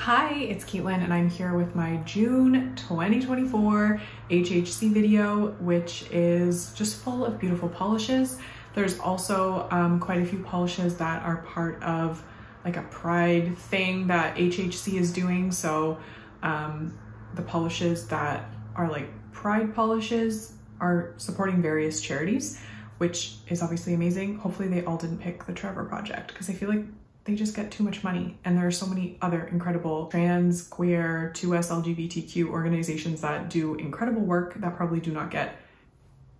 Hi, it's Caitlin and I'm here with my June 2024 HHC video, which is just full of beautiful polishes. There's also quite a few polishes that are part of like a pride thing that HHC is doing. So the polishes that are like pride polishes are supporting various charities, which is obviously amazing. Hopefully they all didn't pick the Trevor Project because I feel like they just get too much money, and there are so many other incredible trans, queer, 2S LGBTQ organizations that do incredible work that probably do not get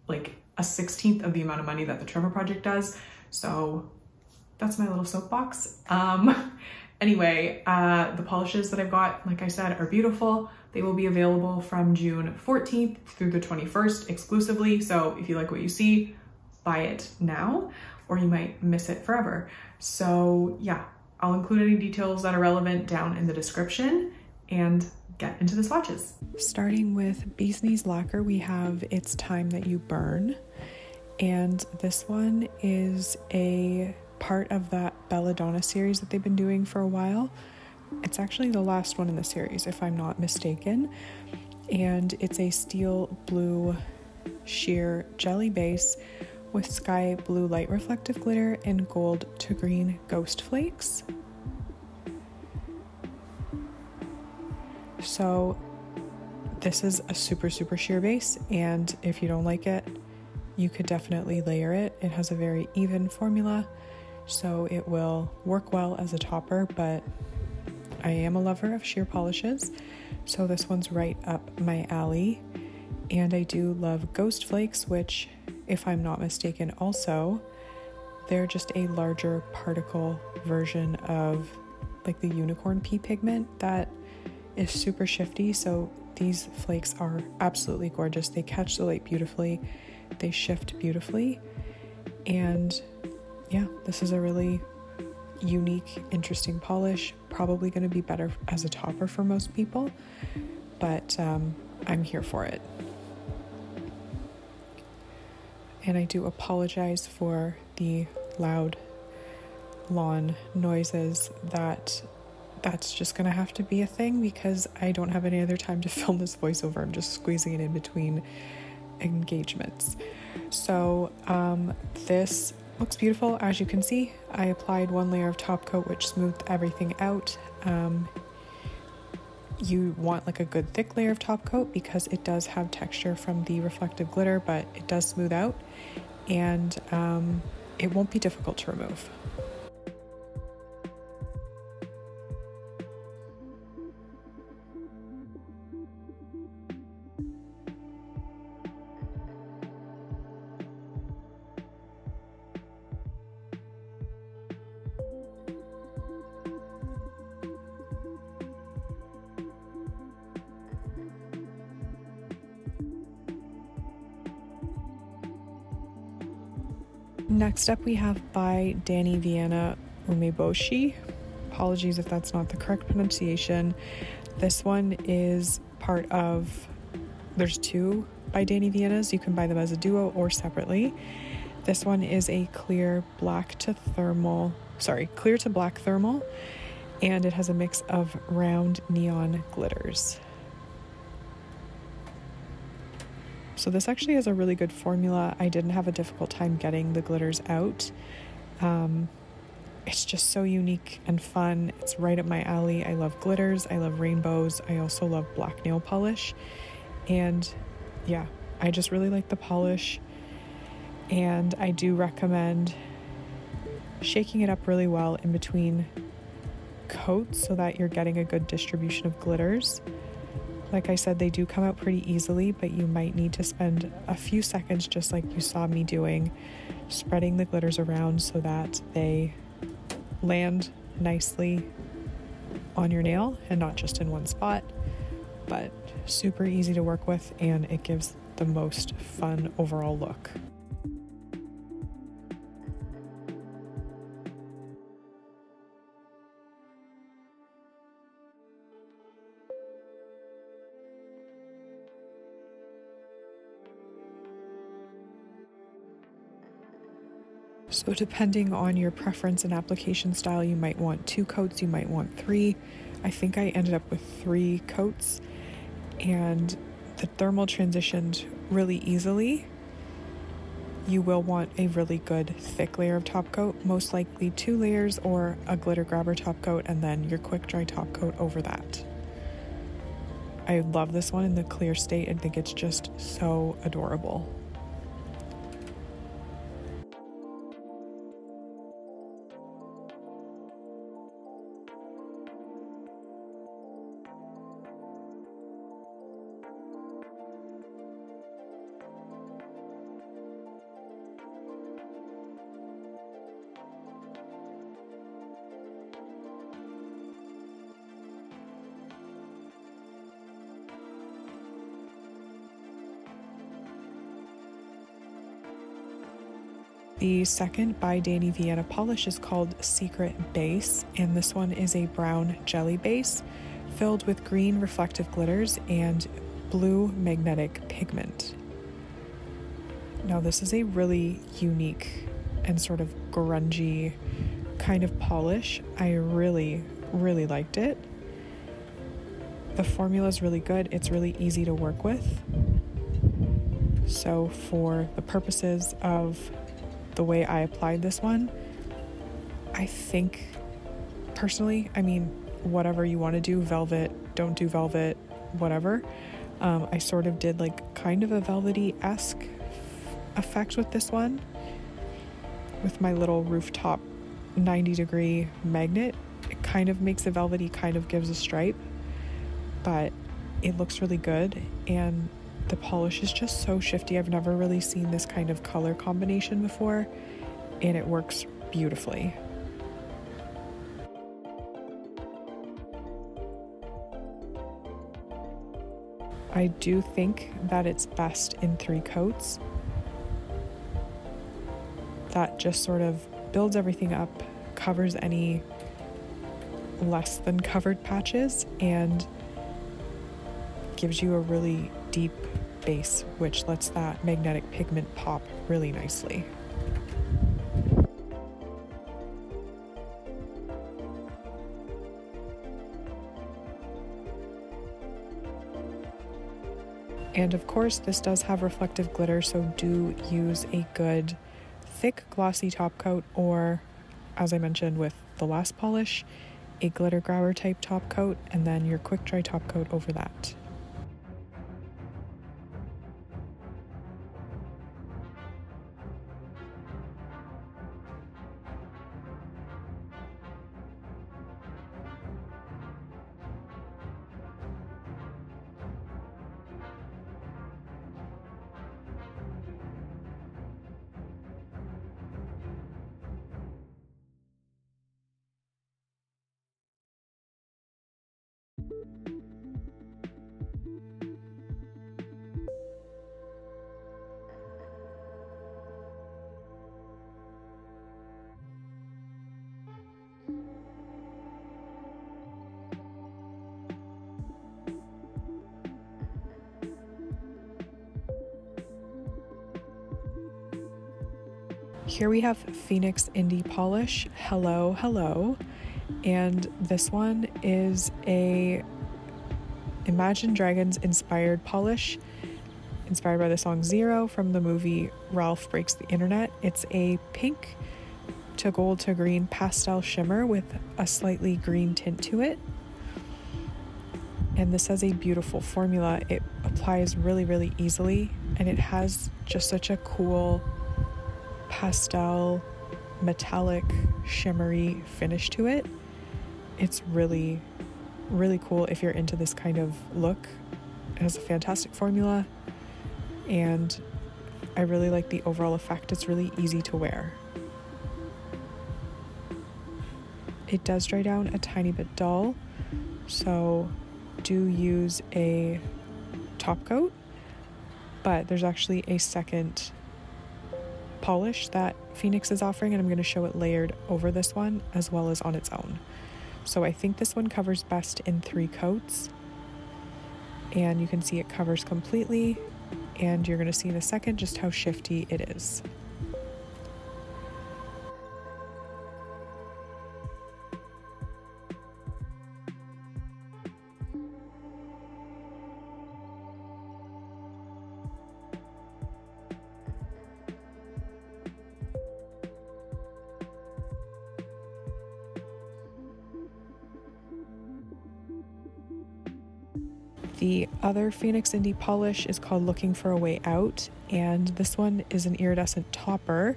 like a 16th of the amount of money that the Trevor Project does. So that's my little soapbox. Anyway, the polishes that I've got, like I said, are beautiful. They will be available from June 14th through the 21st exclusively. So if you like what you see, buy it now, or you might miss it forever. So yeah, I'll include any details that are relevant down in the description and get into the swatches. Starting with Bee's Knees Lacquer, we have It's Time That You Burn. And this one is a part of that Belladonna series that they've been doing for a while. It's actually the last one in the series, if I'm not mistaken. And it's a steel blue sheer jelly base with sky blue light reflective glitter and gold to green ghost flakes. So this is a super sheer base, and if you don't like it, you could definitely layer it. It has a very even formula, so it will work well as a topper, but I am a lover of sheer polishes, so this one's right up my alley. And I do love ghost flakes, which, if I'm not mistaken, also, they're just a larger particle version of like the unicorn pea pigment that is super shifty. So these flakes are absolutely gorgeous. They catch the light beautifully, they shift beautifully, and yeah, this is a really unique, interesting polish. Probably going to be better as a topper for most people, but I'm here for it. And I do apologize for the loud lawn noises. That's just gonna have to be a thing because I don't have any other time to film this voiceover. I'm just squeezing it in between engagements. So this looks beautiful. As you can see, I applied one layer of top coat which smoothed everything out. You want like a good thick layer of top coat because it does have texture from the reflective glitter, but it does smooth out, and it won't be difficult to remove. Next up we have by Danny Vienna Umeboshi. Apologies if that's not the correct pronunciation. This one is part of, there's two by Danny Vienna's. You can buy them as a duo or separately. This one is a clear to black thermal, and it has a mix of round neon glitters. So this actually has a really good formula. I didn't have a difficult time getting the glitters out. It's just so unique and fun. It's right up my alley. I love glitters. I love rainbows. I also love black nail polish. And yeah, I just really like the polish. And I do recommend shaking it up really well in between coats so that you're getting a good distribution of glitters. Like I said, they do come out pretty easily, but you might need to spend a few seconds, just like you saw me doing, spreading the glitters around so that they land nicely on your nail and not just in one spot. But super easy to work with, and it gives the most fun overall look. So depending on your preference and application style, you might want 2 coats, you might want 3. I think I ended up with 3 coats, and the thermal transitioned really easily. You will want a really good thick layer of top coat, most likely 2 layers or a glitter grabber top coat, and then your quick dry top coat over that. I love this one in the clear state. I think it's just so adorable. The second by Danny Vienna polish is called Secret Base, and this one is a brown jelly base filled with green reflective glitters and blue magnetic pigment. Now this is a really unique and sort of grungy kind of polish. I really liked it. The formula is really good. It's really easy to work with. So for the purposes of the way I applied this one, I think personally, I mean, whatever you want to do, velvet, don't do velvet, whatever. I sort of did like kind of a velvety-esque effect with this one with my little rooftop 90-degree magnet. It kind of makes it velvety, kind of gives a stripe, but it looks really good, and the polish is just so shifty. I've never really seen this kind of color combination before, and it works beautifully. I do think that it's best in 3 coats. That just sort of builds everything up, covers any less than covered patches, and gives you a really deep base, which lets that magnetic pigment pop really nicely. And of course, this does have reflective glitter, so do use a good thick glossy top coat, or as I mentioned with the last polish, a glitter grabber type top coat, and then your quick dry top coat over that. Here we have Phoenix Indie Polish, Hello, and this one is a Imagine Dragons inspired polish, inspired by the song Zero from the movie Ralph Breaks the Internet. It's a pink to gold to green pastel shimmer with a slightly green tint to it. And this has a beautiful formula. It applies really easily, and it has just such a cool pastel metallic shimmery finish to it. It's really cool if you're into this kind of look. It has a fantastic formula, and I really like the overall effect. It's really easy to wear. It does dry down a tiny bit dull, so do use a top coat, but there's actually a second polish that Phoenix is offering, and I'm going to show it layered over this one as well as on its own. So I think this one covers best in 3 coats, and you can see it covers completely, and you're going to see in a second just how shifty it is. The other Phoenix Indie polish is called Looking for a Way Out, and this one is an iridescent topper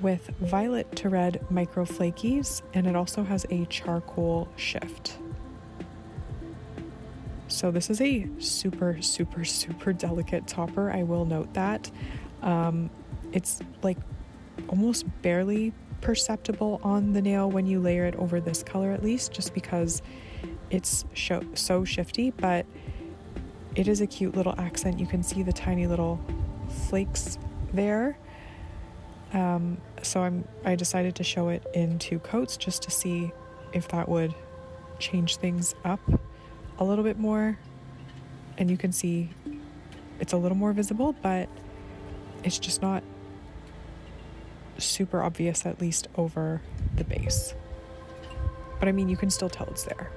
with violet to red micro flakies, and it also has a charcoal shift. So this is a super, super, super delicate topper, I will note that. It's like almost barely perceptible on the nail when you layer it over this color, at least, just because it's so shifty, but it is a cute little accent. You can see the tiny little flakes there. So I decided to show it in 2 coats just to see if that would change things up a little bit more. And you can see it's a little more visible, but it's just not super obvious, at least over the base. But I mean, you can still tell it's there.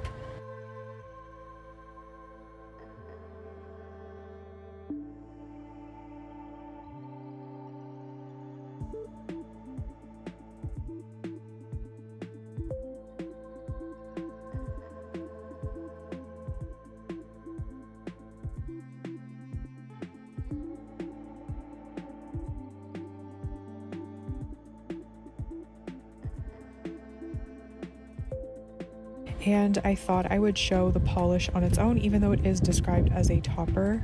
And I thought I would show the polish on its own, even though it is described as a topper.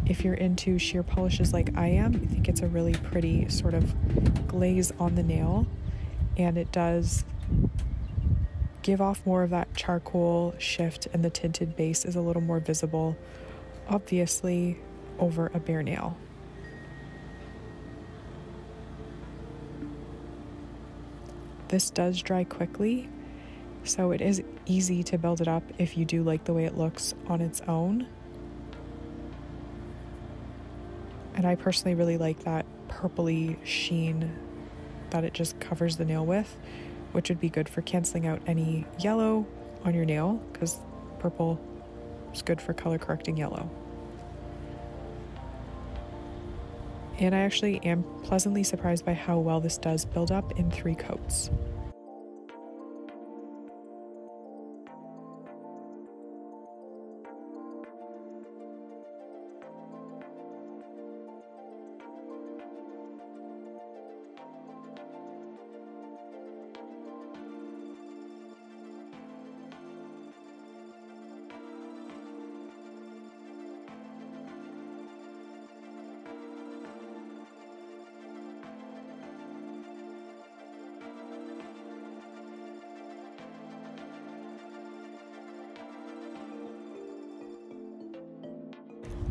If you're into sheer polishes like I am, I think it's a really pretty sort of glaze on the nail, and it does give off more of that charcoal shift, and the tinted base is a little more visible, obviously, over a bare nail. This does dry quickly, so it is easy to build it up if you do like the way it looks on its own. And I personally really like that purpley sheen that it just covers the nail with, which would be good for canceling out any yellow on your nail, because purple is good for color correcting yellow. And I actually am pleasantly surprised by how well this does build up in 3 coats.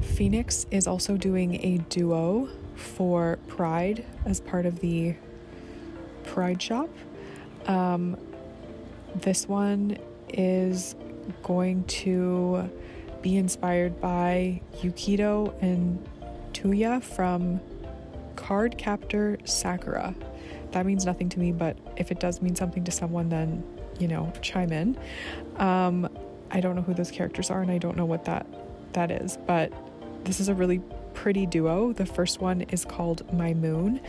Phoenix is also doing a duo for Pride as part of the Pride shop. This one is going to be inspired by Yukito and Tuya from Card Captor Sakura. That means nothing to me, but if it does mean something to someone, then, you know, chime in. I don't know who those characters are, and I don't know what that is, but this is a really pretty duo. The first one is called My Moon,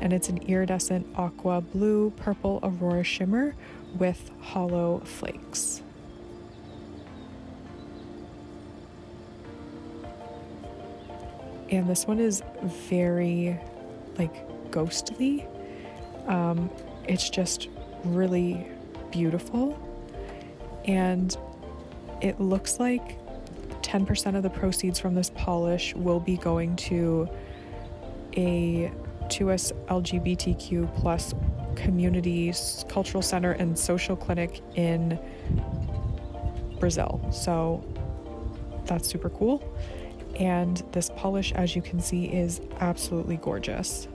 and it's an iridescent aqua blue purple aurora shimmer with hollow flakes. And this one is very like ghostly. It's just really beautiful, and it looks like 10% of the proceeds from this polish will be going to a 2S LGBTQ plus community cultural center and social clinic in Brazil. So that's super cool. And this polish, as you can see, is absolutely gorgeous.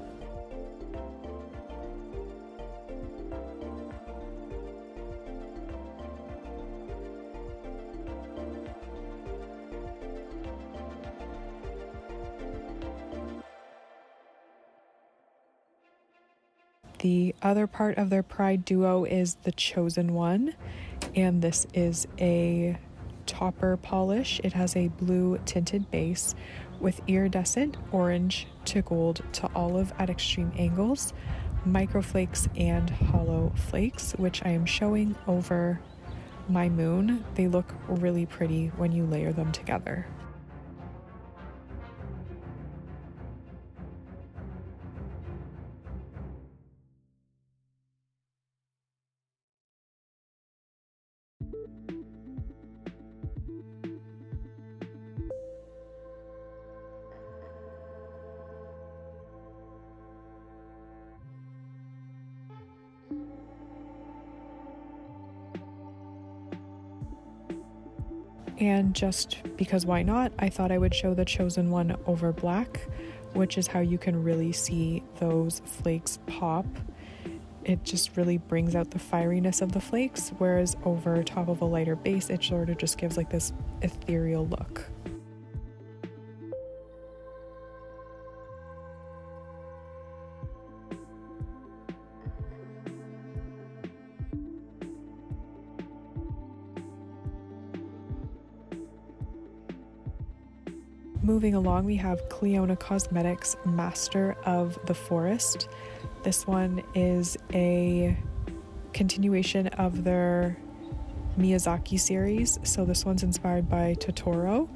The other part of their Pride duo is the Chosen One, and this is a topper polish. It has a blue tinted base with iridescent orange to gold to olive at extreme angles, microflakes and hollow flakes, which I am showing over My Moon. They look really pretty when you layer them together. And just because why not, I thought I would show the chosen one over black, which is how you can really see those flakes pop. It just really brings out the fieriness of the flakes, whereas over top of a lighter base, it sort of just gives like this ethereal look. Moving along, we have Clionadh Cosmetics Master of the Forest. This one is a continuation of their Miyazaki series. So this one's inspired by Totoro,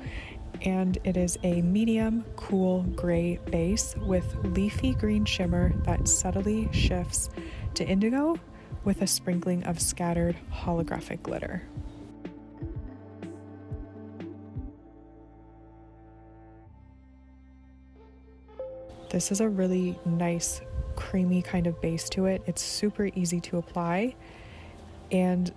and it is a medium cool gray base with leafy green shimmer that subtly shifts to indigo with a sprinkling of scattered holographic glitter. This is a really nice creamy kind of base to it. It's super easy to apply, and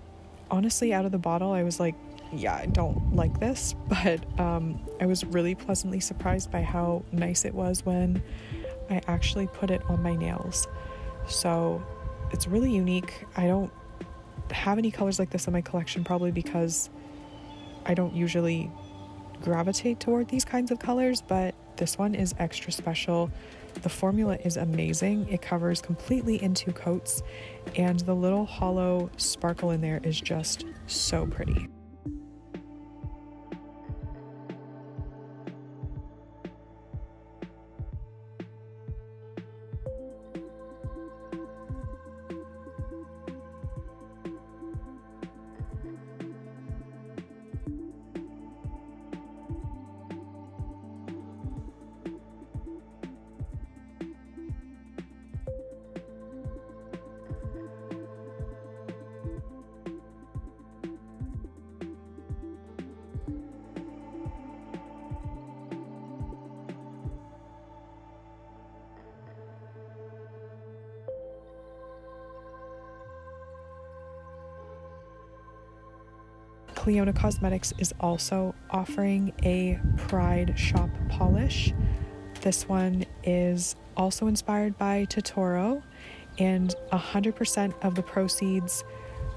honestly, out of the bottle I was like, yeah, I don't like this, but I was really pleasantly surprised by how nice it was when I actually put it on my nails. So it's really unique. I don't have any colors like this in my collection, probably because I don't usually gravitate toward these kinds of colors, but this one is extra special. The formula is amazing. It covers completely in 2 coats, and the little hollow sparkle in there is just so pretty. Clionadh Cosmetics is also offering a Pride Shop polish. This one is also inspired by Totoro, and 100% of the proceeds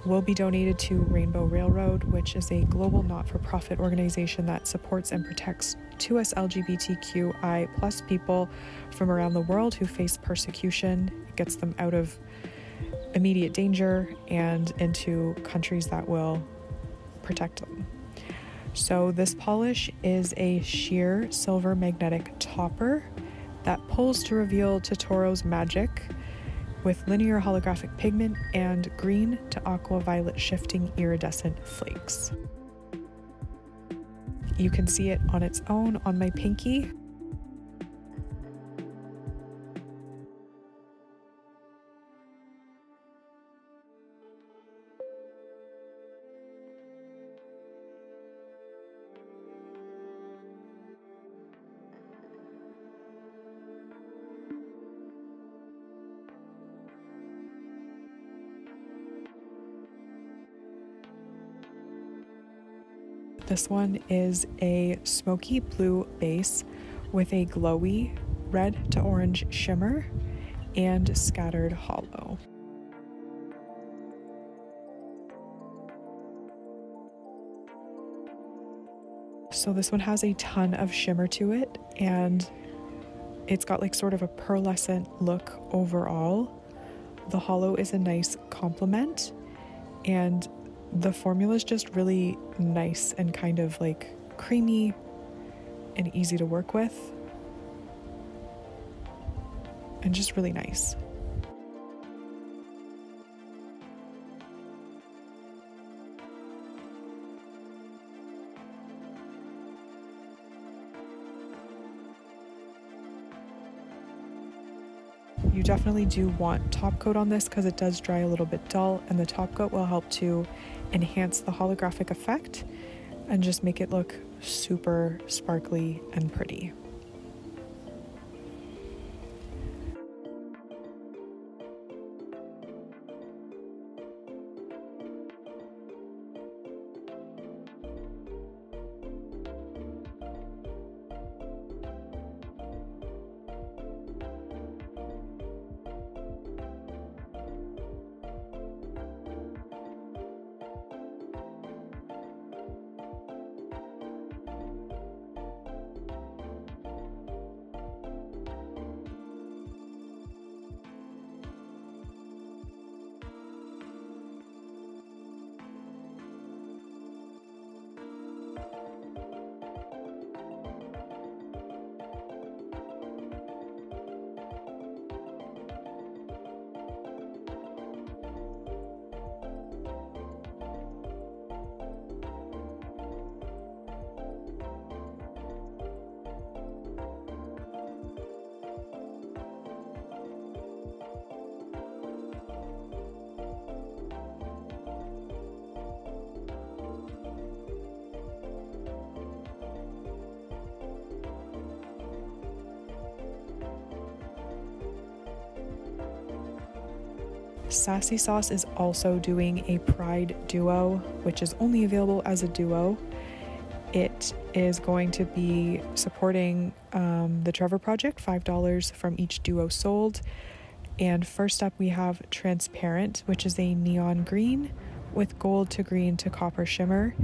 will be donated to Rainbow Railroad, which is a global not-for-profit organization that supports and protects 2S LGBTQI+ people from around the world who face persecution. It gets them out of immediate danger and into countries that will protect them. So this polish is a sheer silver magnetic topper that pulls to reveal Totoro's magic with linear holographic pigment and green to aqua violet shifting iridescent flakes. You can see it on its own on my pinky. This one is a smoky blue base with a glowy red to orange shimmer and scattered hollow. So this one has a ton of shimmer to it, and it's got like sort of a pearlescent look overall. The hollow is a nice complement, and the formula is just really nice and kind of like creamy and easy to work with, and just really nice. You definitely do want top coat on this because it does dry a little bit dull, and the top coat will help to enhance the holographic effect and just make it look super sparkly and pretty. Sassy Sauce is also doing a Pride duo, which is only available as a duo. It is going to be supporting the Trevor Project, $5 from each duo sold. And first up we have Transparent, which is a neon green with gold to green to copper shimmer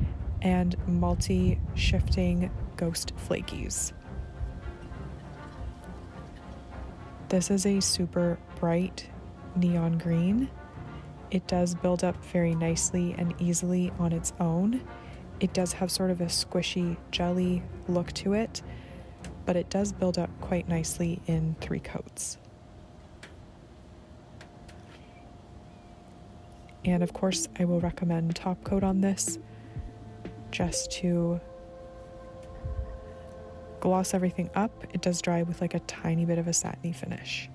and multi-shifting ghost flakies. This is a super bright neon green. It does build up very nicely and easily on its own. It does have sort of a squishy jelly look to it, but it does build up quite nicely in 3 coats. And of course, I will recommend Top Coat on this just to gloss everything up. It does dry with like a tiny bit of a satiny finish.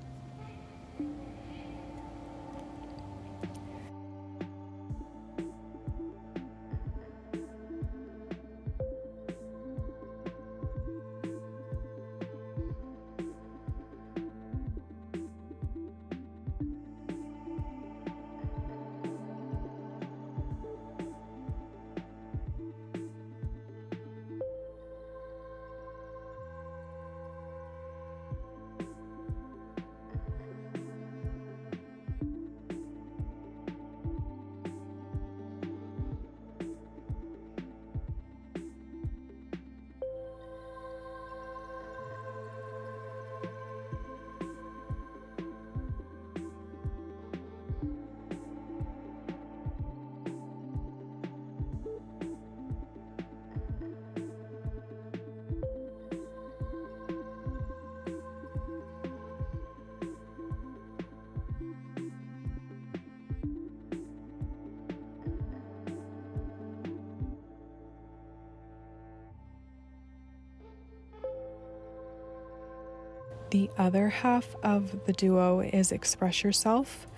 The other half of the duo is Express Yourself,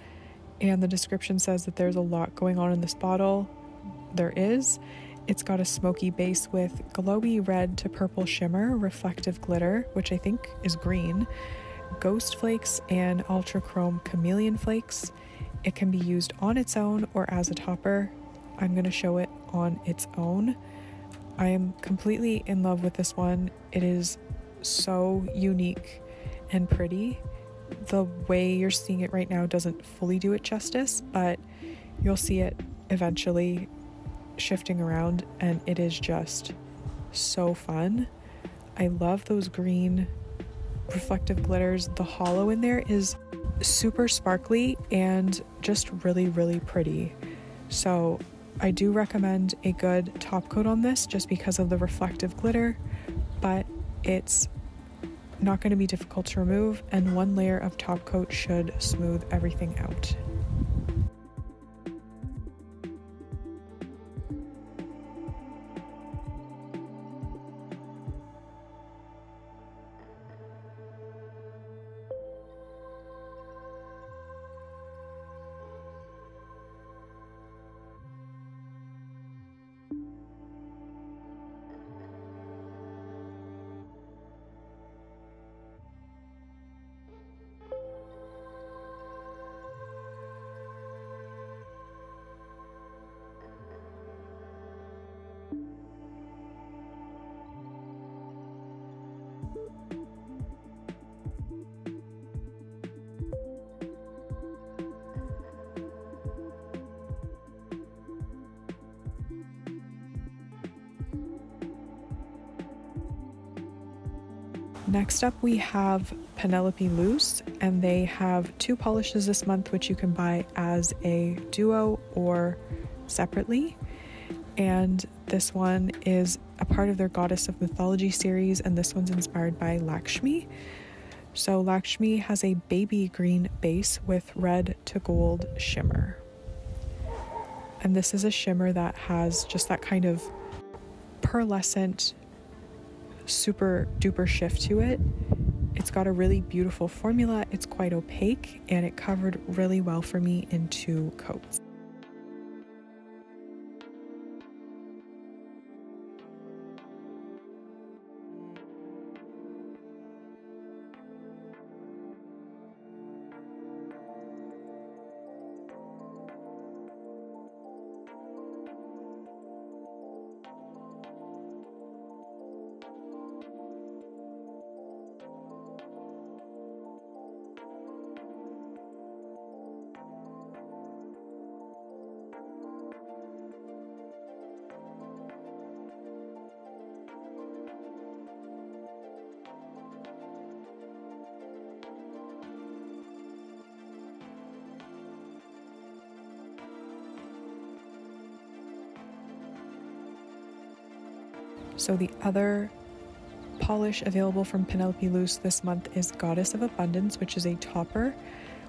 and the description says that there's a lot going on in this bottle. There is. It's got a smoky base with glowy red to purple shimmer, reflective glitter, which I think is green, ghost flakes, and ultra chrome chameleon flakes. It can be used on its own or as a topper. I'm going to show it on its own. I am completely in love with this one. It is so unique and pretty. The way you're seeing it right now doesn't fully do it justice, but you'll see it eventually shifting around, and it is just so fun. I love those green reflective glitters. The hollow in there is super sparkly and just really, really pretty. So I do recommend a good top coat on this just because of the reflective glitter, but it's not going to be difficult to remove, and 1 layer of top coat should smooth everything out. Next up we have Penelope Loose, and they have 2 polishes this month which you can buy as a duo or separately. And this one is a part of their Goddess of Mythology series, and this one's inspired by Lakshmi. So Lakshmi has a baby green base with red to gold shimmer. And this is a shimmer that has just that kind of pearlescent, super duper shift to it. It's got a really beautiful formula. It's quite opaque, and it covered really well for me in 2 coats. So the other polish available from Penelope Loose this month is Goddess of Abundance, which is a topper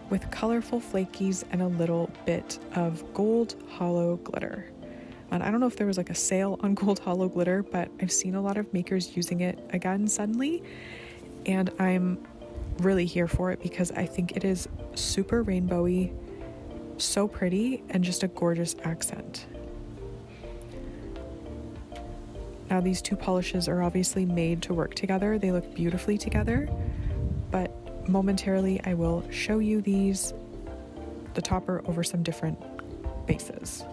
with colorful flakies and a little bit of gold hollow glitter. And I don't know if there was like a sale on gold hollow glitter, but I've seen a lot of makers using it again suddenly, and I'm really here for it because I think it is super rainbowy, so pretty, and just a gorgeous accent. Now these two polishes are obviously made to work together. They look beautifully together, but momentarily I will show you the topper over some different bases.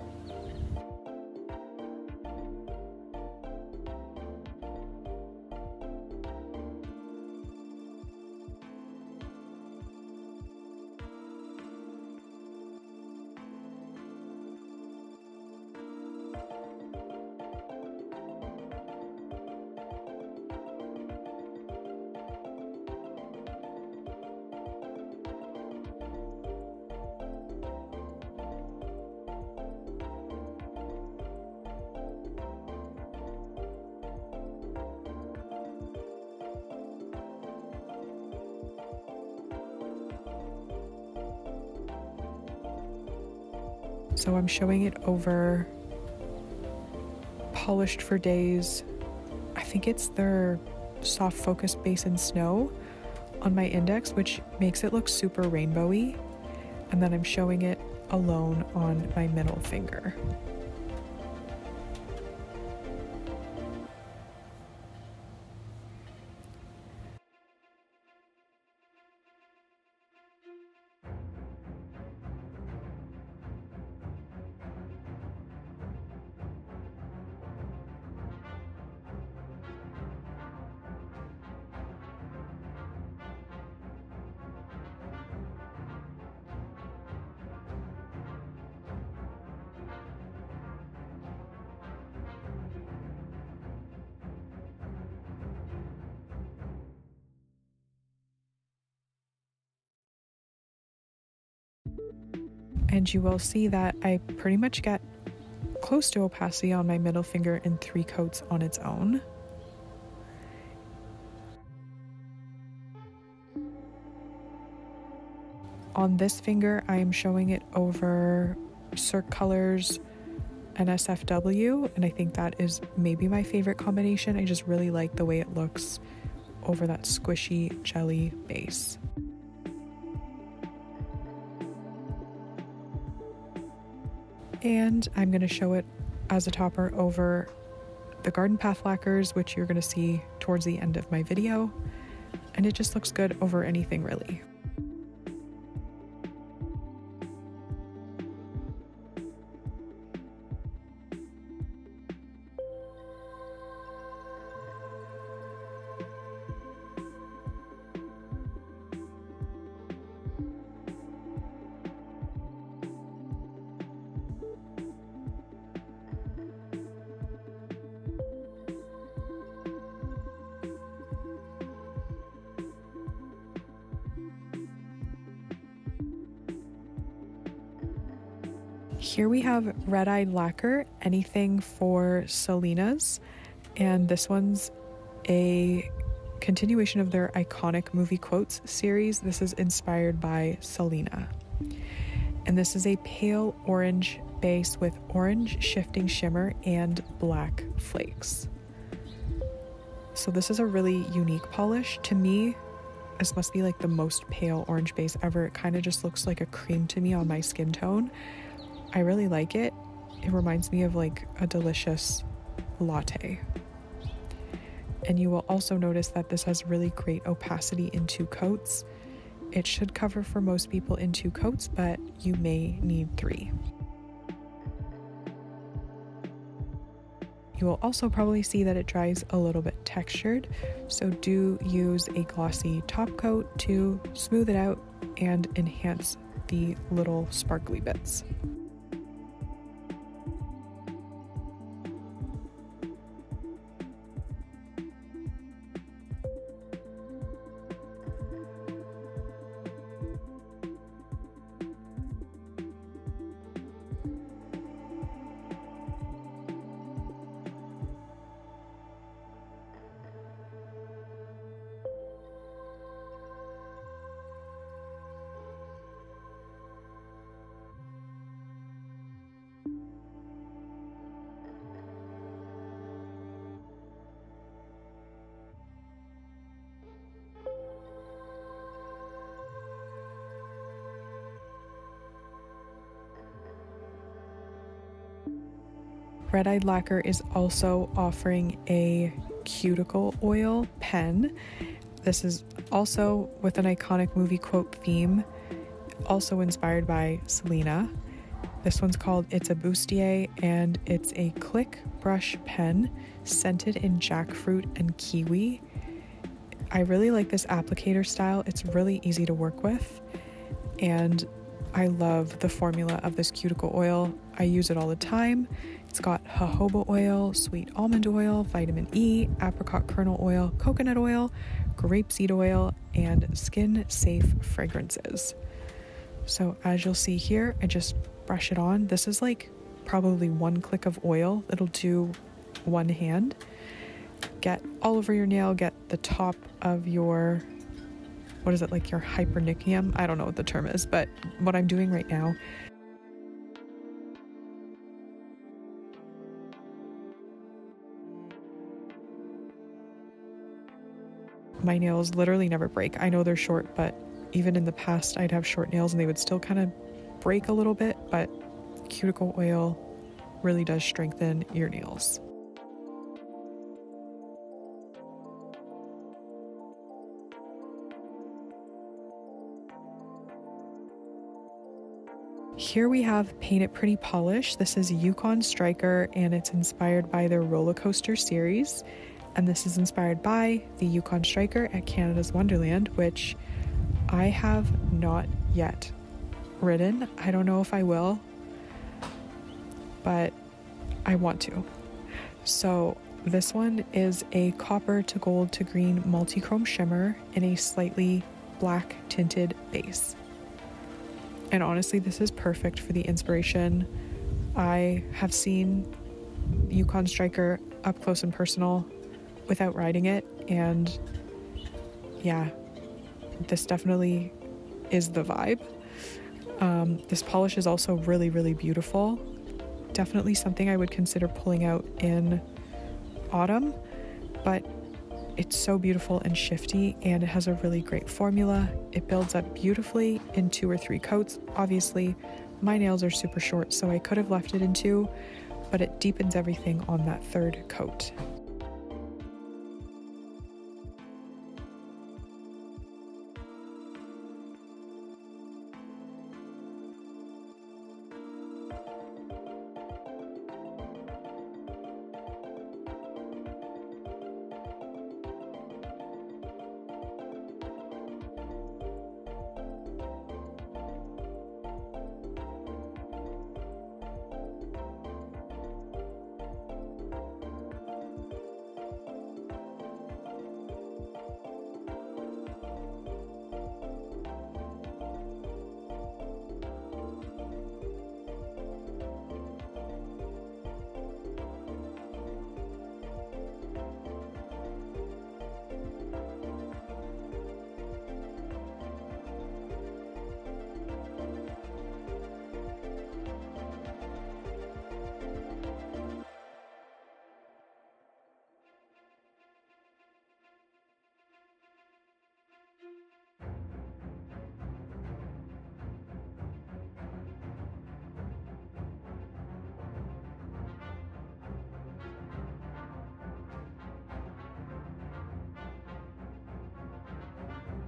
So I'm showing it over Polished for Days. I think it's their soft focus base in snow on my index, which makes it look super rainbowy. And then I'm showing it alone on my middle finger. And you will see that I pretty much get close to opacity on my middle finger in 3 coats on its own. On this finger, I am showing it over Cirque Colors NSFW, and I think that is maybe my favorite combination. I just really like the way it looks over that squishy jelly base. And I'm going to show it as a topper over the Garden Path lacquers, which you're going to see towards the end of my video. And it just looks good over anything, really. Here we have Red Eyed Lacquer, anything for Selenas, and this one's a continuation of their iconic movie quotes series. This is inspired by Selena. And this is a pale orange base with orange shifting shimmer and black flakes. So this is a really unique polish. To me, this must be like the most pale orange base ever. It kind of just looks like a cream to me on my skin tone. I really like it. It reminds me of like a delicious latte. And you will also notice that this has really great opacity in 2 coats. It should cover for most people in 2 coats, but you may need 3. You will also probably see that it dries a little bit textured, so do use a glossy top coat to smooth it out and enhance the little sparkly bits. Red Eyed Lacquer is also offering a cuticle oil pen. This is also with an iconic movie quote theme, also inspired by Selena. This one's called It's a Bustier, and it's a click brush pen scented in jackfruit and kiwi. I really like this applicator style. It's really easy to work with, and I love the formula of this cuticle oil. I use it all the time. It's got jojoba oil, sweet almond oil, vitamin E, apricot kernel oil, coconut oil, grapeseed oil, and skin-safe fragrances. So as you'll see here, I just brush it on. This is like probably one click of oil. It'll do one hand. Get all over your nail, get the top of your, what is it, like your hypernychium? I don't know what the term is, but what I'm doing right now. My nails literally never break. I know they're short, but even in the past I'd have short nails and they would still kind of break a little bit, but cuticle oil really does strengthen your nails. Here we have Paint It Pretty polish. This is Yukon Striker, and it's inspired by their roller coaster series. And this is inspired by the Yukon Striker at Canada's Wonderland, which I have not yet ridden. I don't know if I will, but I want to. So this one is a copper to gold to green multi-chrome shimmer in a slightly black tinted base. And honestly, this is perfect for the inspiration. I have seen Yukon Striker up close and personal without riding it, and yeah, this definitely is the vibe. This polish is also really, really beautiful. Definitely something I would consider pulling out in autumn, but it's so beautiful and shifty, and it has a really great formula. It builds up beautifully in 2 or 3 coats. Obviously, my nails are super short, so I could have left it in 2, but it deepens everything on that 3rd coat.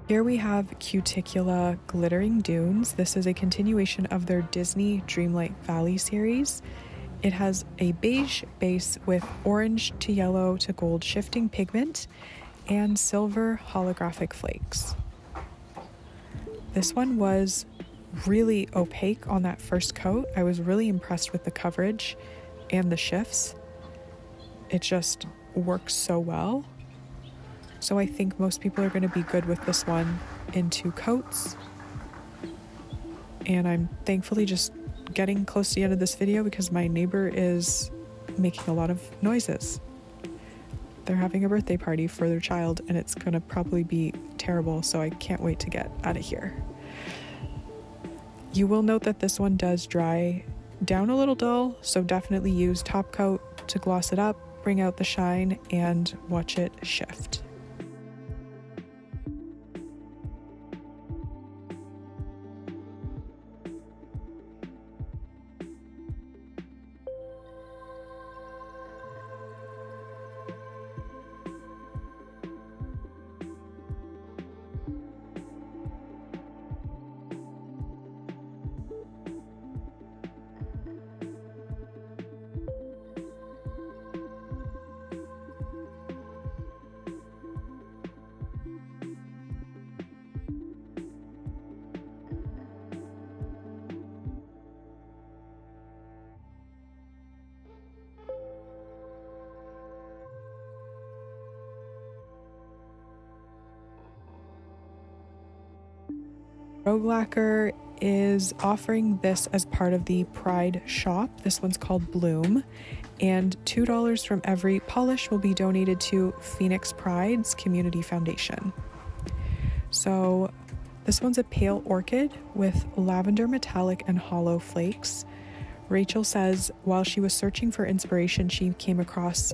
Here we have Cuticula Glittering Dunes. This is a continuation of their Disney Dreamlight Valley series. It has a beige base with orange to yellow to gold shifting pigment and silver holographic flakes. This one was really opaque on that first coat. I was really impressed with the coverage and the shifts. It just works so well. So I think most people are going to be good with this one in 2 coats. And I'm thankfully just getting close to the end of this video because my neighbor is making a lot of noises. They're having a birthday party for their child, and it's going to probably be terrible, so I can't wait to get out of here. You will note that this one does dry down a little dull, so definitely use top coat to gloss it up, bring out the shine, and watch it shift. Rogue Lacquer is offering this as part of the Pride shop. This one's called Bloom, and $2 from every polish will be donated to Phoenix Pride's Community Foundation. So this one's a pale orchid with lavender metallic and hollow flakes. Rachel says while she was searching for inspiration, she came across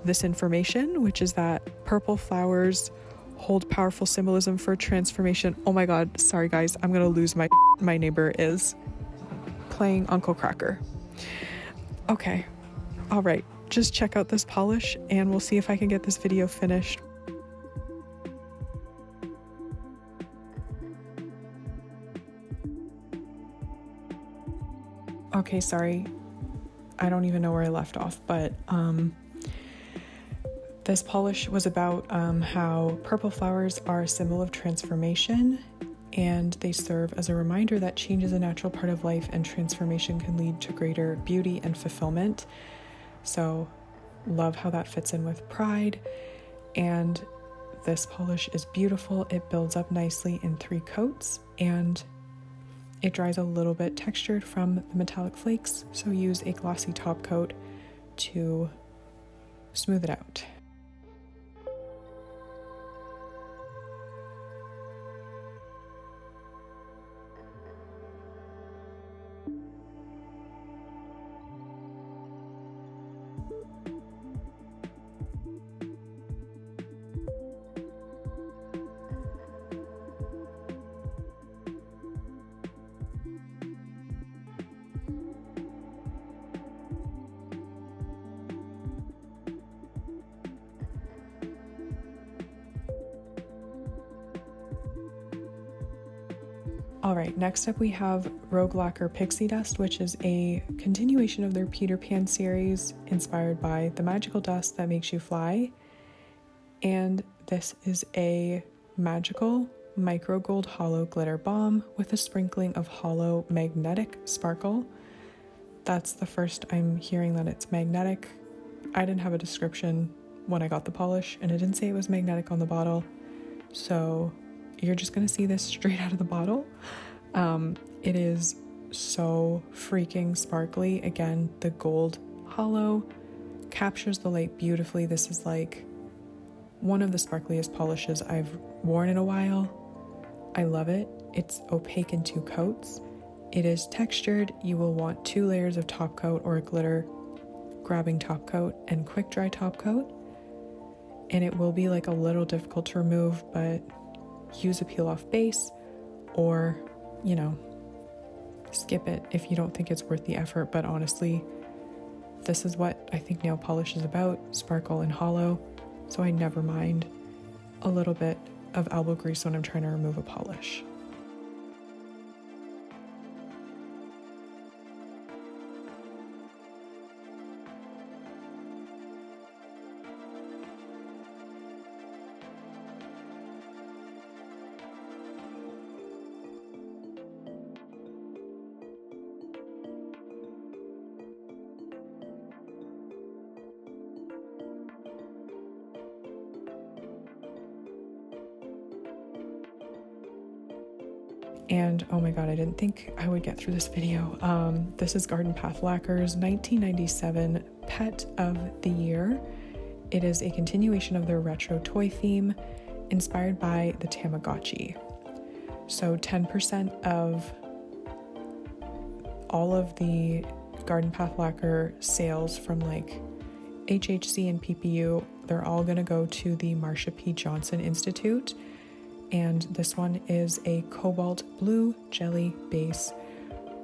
this information, which is that purple flowers hold powerful symbolism for transformation. Oh my god, sorry guys, I'm gonna lose my neighbor is playing Uncle Cracker. Okay, all right, just check out this polish and we'll see if I can get this video finished. Okay, sorry, I don't even know where I left off, but this polish was about how purple flowers are a symbol of transformation, and they serve as a reminder that change is a natural part of life and transformation can lead to greater beauty and fulfillment. So love how that fits in with Pride. And this polish is beautiful. It builds up nicely in 3 coats and it dries a little bit textured from the metallic flakes. So use a glossy top coat to smooth it out. All right, next up we have Rogue Lacquer Pixie Dust, which is a continuation of their Peter Pan series inspired by the magical dust that makes you fly. And this is a magical micro gold hollow glitter bomb with a sprinkling of hollow magnetic sparkle. That's the first I'm hearing that it's magnetic. I didn't have a description when I got the polish and it didn't say it was magnetic on the bottle. So you're just gonna see this straight out of the bottle. It is so freaking sparkly. Again, the gold hollow captures the light beautifully. This is like one of the sparkliest polishes I've worn in a while. I love it. It's opaque in 2 coats. It is textured. You will want 2 layers of top coat or a glitter grabbing top coat and quick dry top coat. And it will be like a little difficult to remove, but use a peel off base or, you know, skip it if you don't think it's worth the effort. But honestly, this is what I think nail polish is about, sparkle and hollow. So I never mind a little bit of elbow grease when I'm trying to remove a polish. And oh my god, I didn't think I would get through this video. This is Garden Path Lacquer's 1997 Pet of the Year. It is a continuation of their retro toy theme inspired by the Tamagotchi. So 10% of all of the Garden Path Lacquer sales from like HHC and PPU, they're all gonna go to the Marsha P. Johnson Institute. And this one is a cobalt blue jelly base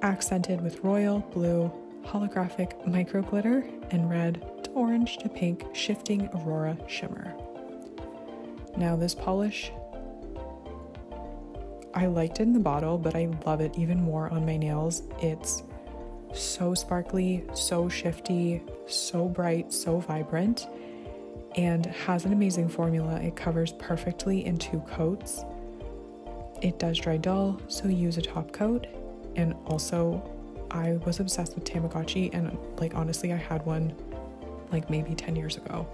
accented with royal blue holographic micro glitter and red to orange to pink shifting aurora shimmer. Now this polish, I liked it in the bottle, but I love it even more on my nails. It's so sparkly, so shifty, so bright, so vibrant, and has an amazing formula. It covers perfectly in 2 coats. It does dry dull, so use a top coat. And also, I was obsessed with Tamagotchi, and like honestly, I had one like maybe 10 years ago.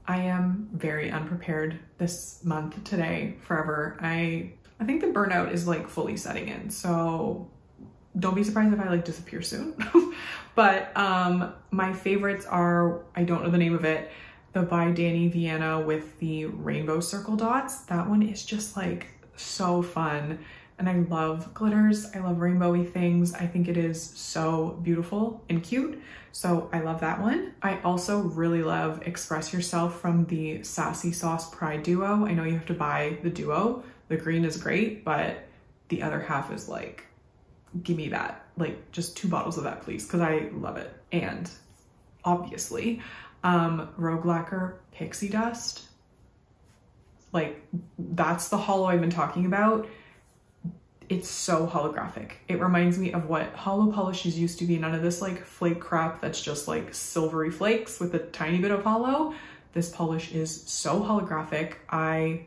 I am very unprepared this month, today, forever. I think the burnout is like fully setting in, so don't be surprised if I like disappear soon. But my favorites are, I don't know the name of it, the by Danny Vienna with the rainbow circle dots. That one is just like so fun. And I love glitters. I love rainbowy things. I think it is so beautiful and cute. So I love that one. I also really love Express Yourself from the Sassy Sauce Pride Duo. I know you have to buy the duo. The green is great, but the other half is like, give me that. Like just 2 bottles of that, please, because I love it. And obviously, Rogue Lacquer Pixie Dust. Like that's the holo I've been talking about. It's so holographic. It reminds me of what holo polishes used to be. None of this like flake crap that's just like silvery flakes with a tiny bit of holo. This polish is so holographic. I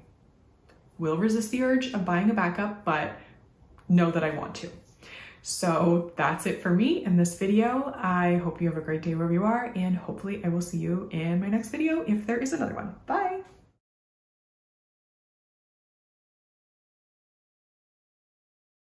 will resist the urge of buying a backup, but know that I want to. So that's it for me in this video. I hope you have a great day wherever you are, and hopefully I will see you in my next video if there is another one. Bye.